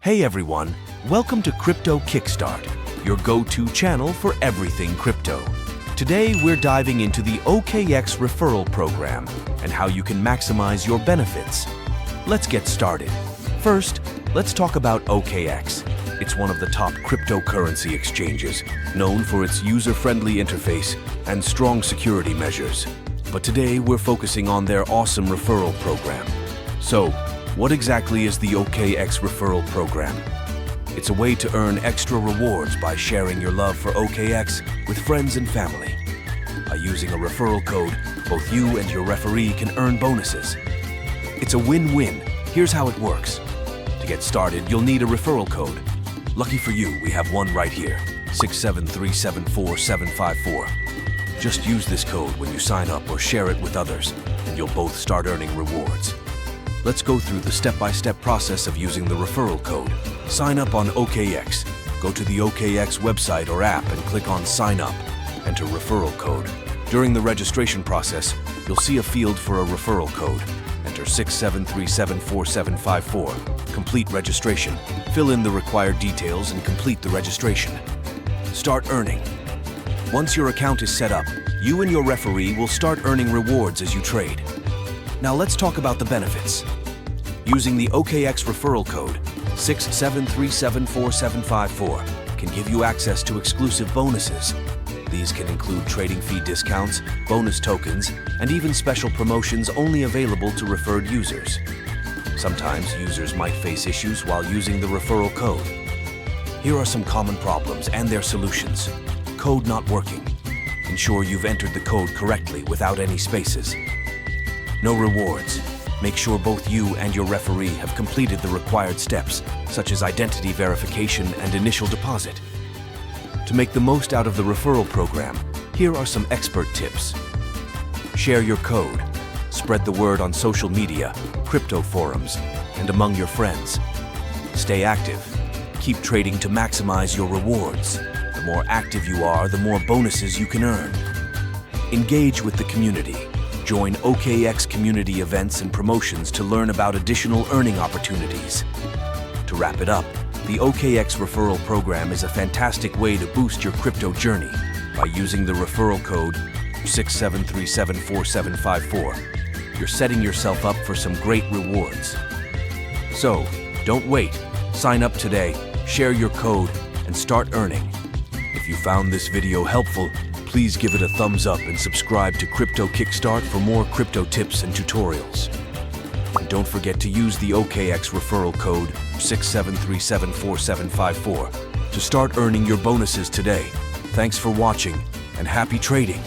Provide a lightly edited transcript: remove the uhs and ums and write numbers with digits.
Hey everyone, welcome to Crypto Kickstart, your go-to channel for everything crypto. Today we're diving into the OKX Referral program and how you can maximize your benefits. Let's get started. First, let's talk about OKX. It's one of the top cryptocurrency exchanges, known for its user-friendly interface and strong security measures. But today we're focusing on their awesome referral program. So, what exactly is the OKX Referral program? It's a way to earn extra rewards by sharing your love for OKX with friends and family. By using a referral code, both you and your referee can earn bonuses. It's a win-win. Here's how it works. To get started, you'll need a referral code. Lucky for you, we have one right here, 673744754. Just use this code when you sign up or share it with others, and you'll both start earning rewards. Let's go through the step-by-step process of using the referral code. Sign up on OKX. Go to the OKX website or app and click on Sign Up. Enter referral code. During the registration process, you'll see a field for a referral code. Enter 673744754. Complete registration. Fill in the required details and complete the registration. Start earning. Once your account is set up, you and your referee will start earning rewards as you trade. Now let's talk about the benefits. Using the OKX referral code, 673744754, can give you access to exclusive bonuses. These can include trading fee discounts, bonus tokens, and even special promotions only available to referred users. Sometimes users might face issues while using the referral code. Here are some common problems and their solutions. Code not working. Ensure you've entered the code correctly without any spaces. No rewards. Make sure both you and your referee have completed the required steps, such as identity verification and initial deposit. To make the most out of the referral program, here are some expert tips. Share your code. Spread the word on social media, crypto forums, and among your friends. Stay active. Keep trading to maximize your rewards. The more active you are, the more bonuses you can earn. Engage with the community. Join OKX community events and promotions to learn about additional earning opportunities. To wrap it up, the OKX referral program is a fantastic way to boost your crypto journey by using the referral code 673744754. You're setting yourself up for some great rewards. So, don't wait. Sign up today, share your code, and start earning. If you found this video helpful, please give it a thumbs up and subscribe to Crypto Kickstart for more crypto tips and tutorials. And don't forget to use the OKX referral code 673744754 to start earning your bonuses today. Thanks for watching and happy trading!